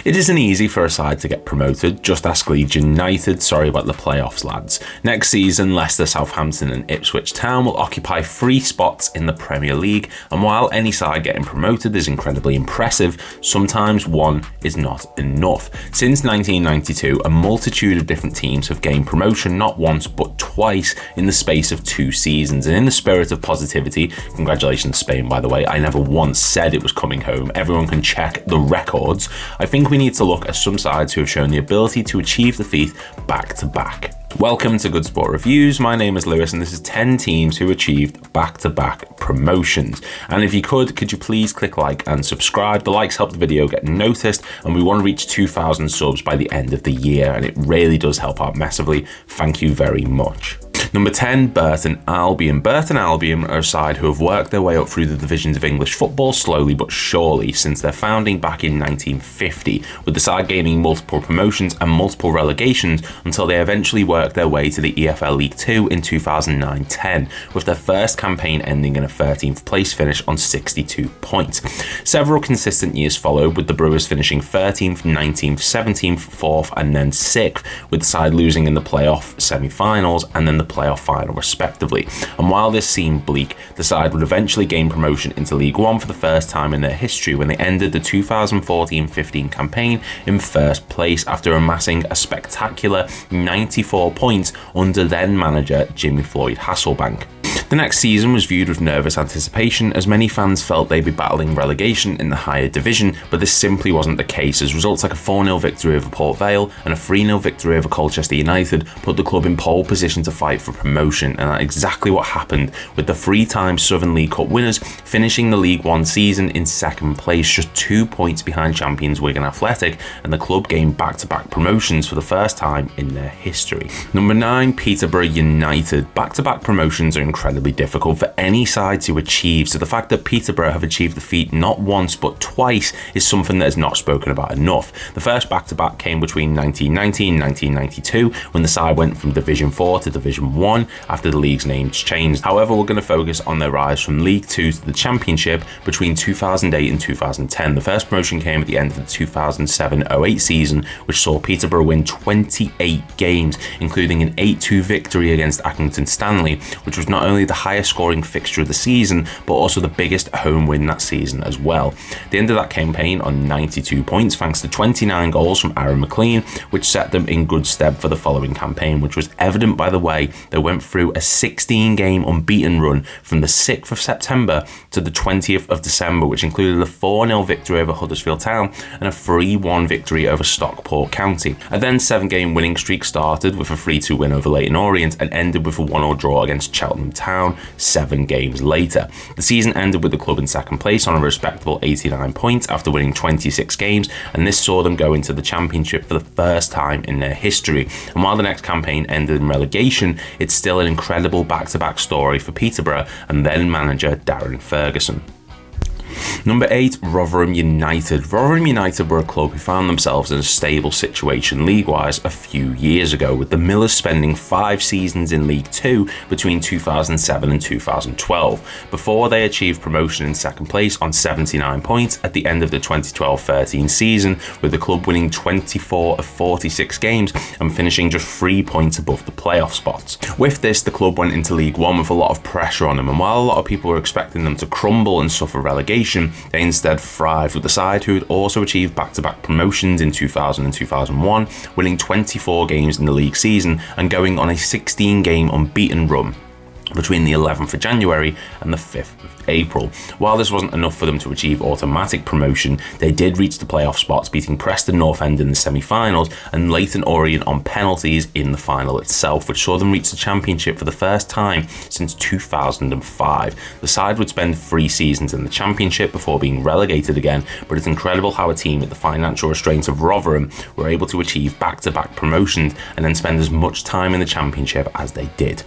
It isn't easy for a side to get promoted, just ask Leeds United, sorry about the playoffs lads. Next season, Leicester, Southampton and Ipswich Town will occupy 3 spots in the Premier League, and while any side getting promoted is incredibly impressive, sometimes one is not enough. Since 1992, a multitude of different teams have gained promotion not once but twice in the space of 2 seasons, and in the spirit of positivity, congratulations Spain by the way, I never once said it was coming home, everyone can check the records, I think we need to look at some sides who have shown the ability to achieve the feat back to back. Welcome to Good Sport Reviews, my name is Lewis and this is 10 teams who achieved back-to-back promotions. And if you could you please click like and subscribe, the likes help the video get noticed and we want to reach 2,000 subs by the end of the year and it really does help out massively, thank you very much. Number 10, Burton Albion. Burton Albion are a side who have worked their way up through the divisions of English football slowly but surely since their founding back in 1950, with the side gaining multiple promotions and multiple relegations until they eventually worked their way to the EFL League 2 in 2009-10, with their first campaign ending in a 13th place finish on 62 points. Several consistent years followed, with the Brewers finishing 13th, 19th, 17th, 4th and then 6th, with the side losing in the playoff semi-finals and then the playoff final respectively. And while this seemed bleak, the side would eventually gain promotion into League One for the first time in their history when they ended the 2014-15 campaign in first place after amassing a spectacular 94 points under then manager Jimmy Floyd Hasselbank. The next season was viewed with nervous anticipation as many fans felt they'd be battling relegation in the higher division, but this simply wasn't the case as results like a 4-0 victory over Port Vale and a 3-0 victory over Colchester United put the club in pole position to fight for promotion, and that's exactly what happened, with the 3-time Southern League Cup winners finishing the League One season in second place, just 2 points behind champions Wigan Athletic, and the club gained back-to-back promotions for the first time in their history. Number 9, Peterborough United. Back-to-back promotions are incredibly difficult for any side to achieve, so the fact that Peterborough have achieved the feat not once but twice is something that is not spoken about enough. The first back-to-back came between 1990 and 1992 when the side went from Division 4 to Division 1 after the league's name changed. However, we're going to focus on their rise from League 2 to the Championship between 2008 and 2010. The first promotion came at the end of the 2007-08 season, which saw Peterborough win 28 games, including an 8-2 victory against Accrington Stanley, which was not only the highest scoring fixture of the season, but also the biggest home win that season as well. They ended that campaign on 92 points thanks to 29 goals from Aaron McLean, which set them in good stead for the following campaign, which was evident by the way they went through a 16-game unbeaten run from the 6th of September to the 20th of December, which included a 4-0 victory over Huddersfield Town and a 3-1 victory over Stockport County. A then 7-game winning streak started with a 3-2 win over Leyton Orient and ended with a 1-1 draw against Cheltenham Town 7 games later. The season ended with the club in second place on a respectable 89 points after winning 26 games, and this saw them go into the Championship for the first time in their history. And while the next campaign ended in relegation, it's still an incredible back-to-back story for Peterborough and then manager Darren Ferguson. Number 8, Rotherham United. Rotherham United were a club who found themselves in a stable situation league-wise a few years ago, with the Millers spending 5 seasons in League 2 between 2007 and 2012, before they achieved promotion in second place on 79 points at the end of the 2012-13 season, with the club winning 24 of 46 games and finishing just 3 points above the playoff spots. With this, the club went into League 1 with a lot of pressure on them, and while a lot of people were expecting them to crumble and suffer relegation, they instead thrived, with the side who had also achieved back-to-back promotions in 2000 and 2001, winning 24 games in the league season and going on a 16-game unbeaten run between the 11th of January and the 5th of April. While this wasn't enough for them to achieve automatic promotion, they did reach the playoff spots, beating Preston North End in the semi-finals and Leyton Orient on penalties in the final itself, which saw them reach the Championship for the first time since 2005. The side would spend 3 seasons in the Championship before being relegated again, but it's incredible how a team with the financial restraints of Rotherham were able to achieve back-to-back promotions and then spend as much time in the Championship as they did.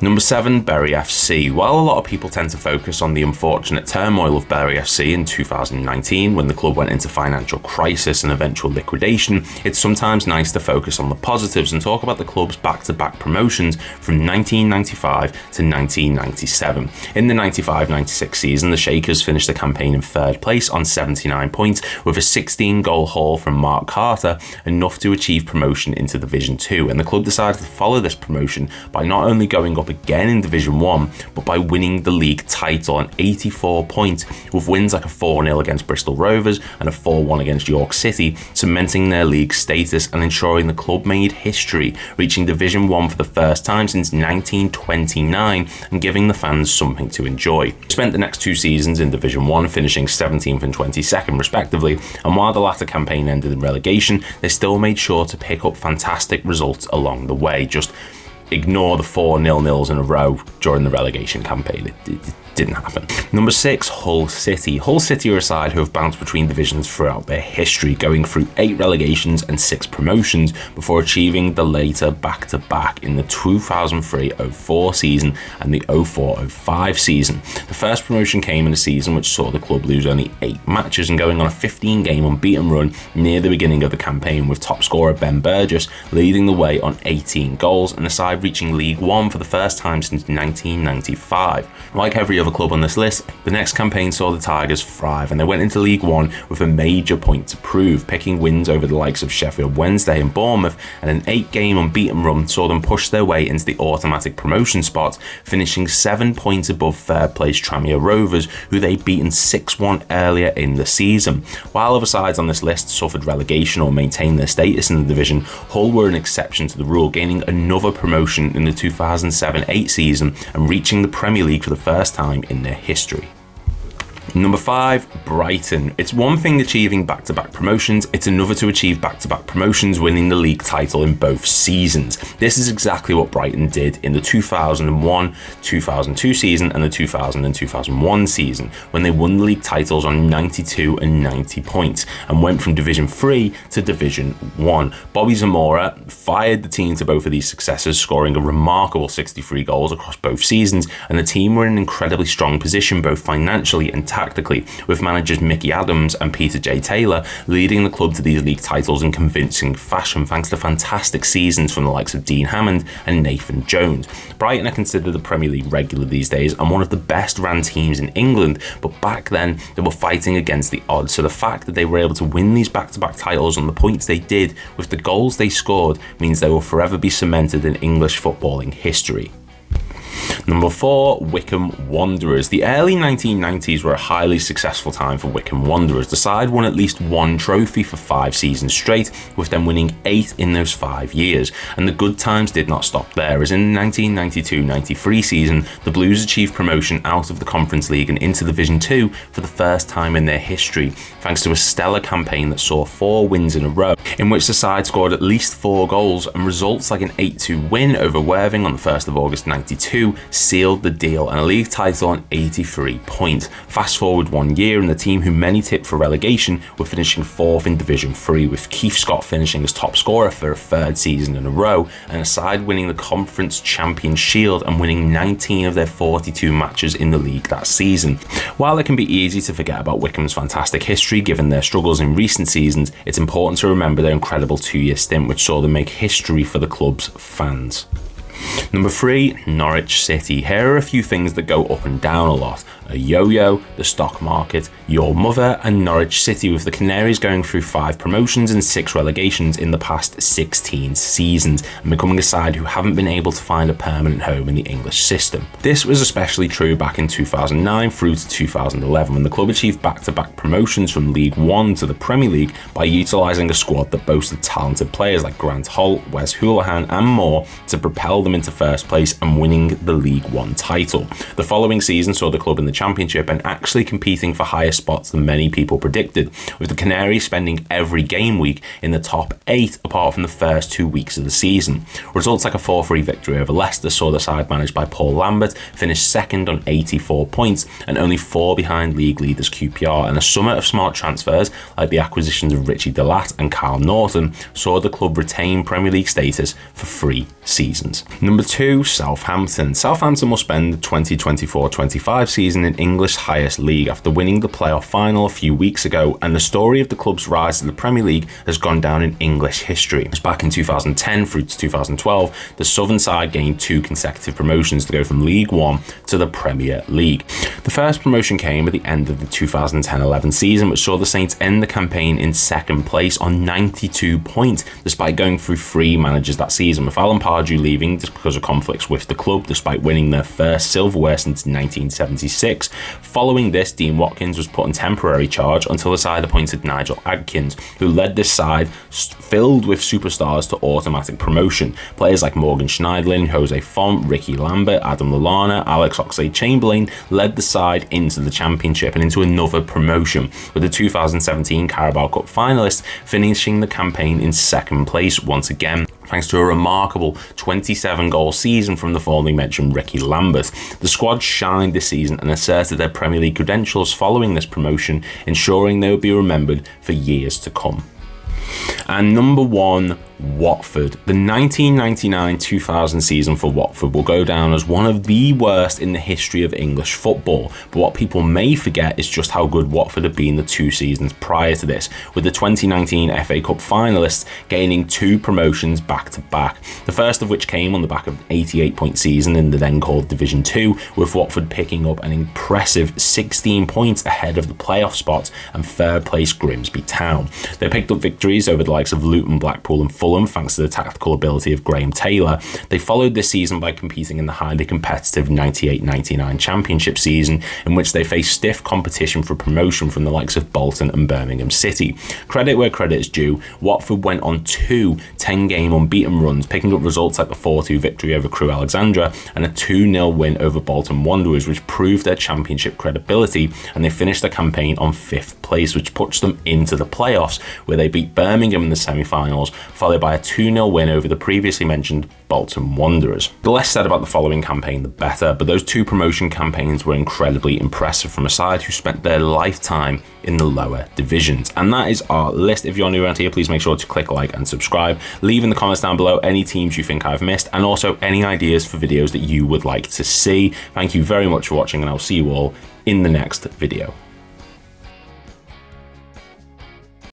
Number 7, Bury FC. While a lot of people tend to focus on the unfortunate turmoil of Bury FC in 2019 when the club went into financial crisis and eventual liquidation, it's sometimes nice to focus on the positives and talk about the club's back-to-back promotions from 1995 to 1997. In the 95-96 season, the Shakers finished the campaign in 3rd place on 79 points with a 16-goal haul from Mark Carter, enough to achieve promotion into Division 2, and the club decided to follow this promotion by not only going up again in Division 1, but by winning the league title on 84 points, with wins like a 4-0 against Bristol Rovers and a 4-1 against York City, cementing their league status and ensuring the club made history, reaching Division 1 for the first time since 1929 and giving the fans something to enjoy. Spent the next 2 seasons in Division 1, finishing 17th and 22nd respectively, and while the latter campaign ended in relegation, they still made sure to pick up fantastic results along the way. Just ignore the 4 0-0s in a row during the relegation campaign. It didn't happen. Number 6, Hull City. Hull City are a side who have bounced between divisions throughout their history, going through 8 relegations and 6 promotions before achieving the later back-to-back in the 2003-04 season and the 04-05 season. The first promotion came in a season which saw the club lose only 8 matches and going on a 15-game unbeaten run near the beginning of the campaign, with top scorer Ben Burgess leading the way on 18 goals and the side reaching League One for the first time since 1995. Like every other club on this list, the next campaign saw the Tigers thrive, and they went into League One with a major point to prove, picking wins over the likes of Sheffield Wednesday and Bournemouth, and an 8-game unbeaten run saw them push their way into the automatic promotion spot, finishing 7 points above third place Tranmere Rovers, who they'd beaten 6-1 earlier in the season. While other sides on this list suffered relegation or maintained their status in the division, Hull were an exception to the rule, gaining another promotion in the 2007-08 season and reaching the Premier League for the first time in their history. Number 5, Brighton. It's one thing achieving back-to-back promotions, it's another to achieve back-to-back promotions, winning the league title in both seasons. This is exactly what Brighton did in the 2001-2002 season and the 2000-2001 season, when they won the league titles on 92 and 90 points and went from Division 3 to Division 1. Bobby Zamora fired the team to both of these successes, scoring a remarkable 63 goals across both seasons, and the team were in an incredibly strong position both financially and tactically, with managers Mickey Adams and Peter J. Taylor leading the club to these league titles in convincing fashion thanks to fantastic seasons from the likes of Dean Hammond and Nathan Jones. Brighton are considered the Premier League regular these days and one of the best ran teams in England, but back then they were fighting against the odds, so the fact that they were able to win these back-to-back titles on the points they did with the goals they scored means they will forever be cemented in English footballing history. Number 4, Wycombe Wanderers. The early 1990s were a highly successful time for Wycombe Wanderers. The side won at least 1 trophy for 5 seasons straight, with them winning 8 in those 5 years. And the good times did not stop there, as in the 1992-93 season, the Blues achieved promotion out of the Conference League and into Division 2 for the first time in their history, thanks to a stellar campaign that saw 4 wins in a row, in which the side scored at least 4 goals, and results like an 8-2 win over Worthing on the 1st of August 92 sealed the deal, and a league title on 83 points. Fast forward 1 year, and the team who many tipped for relegation were finishing 4th in Division 3, with Keith Scott finishing as top scorer for a 3rd season in a row, and a side winning the Conference Champions Shield and winning 19 of their 42 matches in the league that season. While it can be easy to forget about Wycombe's fantastic history given their struggles in recent seasons, it's important to remember their incredible 2-year stint which saw them make history for the club's fans. Number 3, Norwich City. Here are a few things that go up and down a lot. A yo-yo, the stock market, your mother, and Norwich City, with the Canaries going through 5 promotions and 6 relegations in the past 16 seasons and becoming a side who haven't been able to find a permanent home in the English system. This was especially true back in 2009 through to 2011, when the club achieved back-to-back promotions from League One to the Premier League by utilising a squad that boasted talented players like Grant Holt, Wes Hoolahan and more to propel them into first place and winning the League One title. The following season saw the club in the Championship and actually competing for higher spots than many people predicted, with the Canaries spending every game week in the top 8 apart from the first 2 weeks of the season. Results like a 4-3 victory over Leicester saw the side managed by Paul Lambert finish second on 84 points and only 4 behind league leaders QPR, and a summer of smart transfers like the acquisitions of Richie Delat and Carl Norton saw the club retain Premier League status for 3 seasons. Number 2, Southampton. Southampton will spend the 2024-25 season in English's highest league after winning the playoff final a few weeks ago, and the story of the club's rise to the Premier League has gone down in English history. As back in 2010 through to 2012, the Southern side gained 2 consecutive promotions to go from League One to the Premier League. The first promotion came at the end of the 2010-11 season, which saw the Saints end the campaign in second place on 92 points, despite going through 3 managers that season, with Alan Pardew leaving just because of conflicts with the club, despite winning their first silverware since 1976. Following this, Dean Watkins was put in temporary charge until the side appointed Nigel Adkins, who led this side filled with superstars to automatic promotion. Players like Morgan Schneiderlin, Jose Font, Ricky Lambert, Adam Lallana, Alex Oxlade-Chamberlain led the side into the Championship and into another promotion, with the 2017 Carabao Cup finalists finishing the campaign in second place once again, thanks to a remarkable 27-goal season from the formerly mentioned Ricky Lambert. The squad shined this season and asserted their Premier League credentials following this promotion, ensuring they would be remembered for years to come. And number 1, Watford. The 1999-2000 season for Watford will go down as one of the worst in the history of English football, but what people may forget is just how good Watford had been the 2 seasons prior to this, with the 2019 FA Cup finalists gaining 2 promotions back to back, the first of which came on the back of an 88-point season in the then called Division 2, with Watford picking up an impressive 16 points ahead of the playoff spots and third place Grimsby Town. They picked up victories over the likes of Luton, Blackpool and Fulham thanks to the tactical ability of Graham Taylor. They followed this season by competing in the highly competitive 98-99 Championship season, in which they faced stiff competition for promotion from the likes of Bolton and Birmingham City. Credit where credit is due, Watford went on 2 10-game unbeaten runs, picking up results like the 4-2 victory over Crewe Alexandra and a 2-0 win over Bolton Wanderers, which proved their Championship credibility, and they finished the campaign on 5th place, which puts them into the playoffs, where they beat Birmingham in the semi-finals, followed by a 2-0 win over the previously mentioned Bolton Wanderers. The less said about the following campaign, the better, but those 2 promotion campaigns were incredibly impressive from a side who spent their lifetime in the lower divisions. And that is our list. If you're new around here, please make sure to click like and subscribe. Leave in the comments down below any teams you think I've missed, and also any ideas for videos that you would like to see. Thank you very much for watching, and I'll see you all in the next video.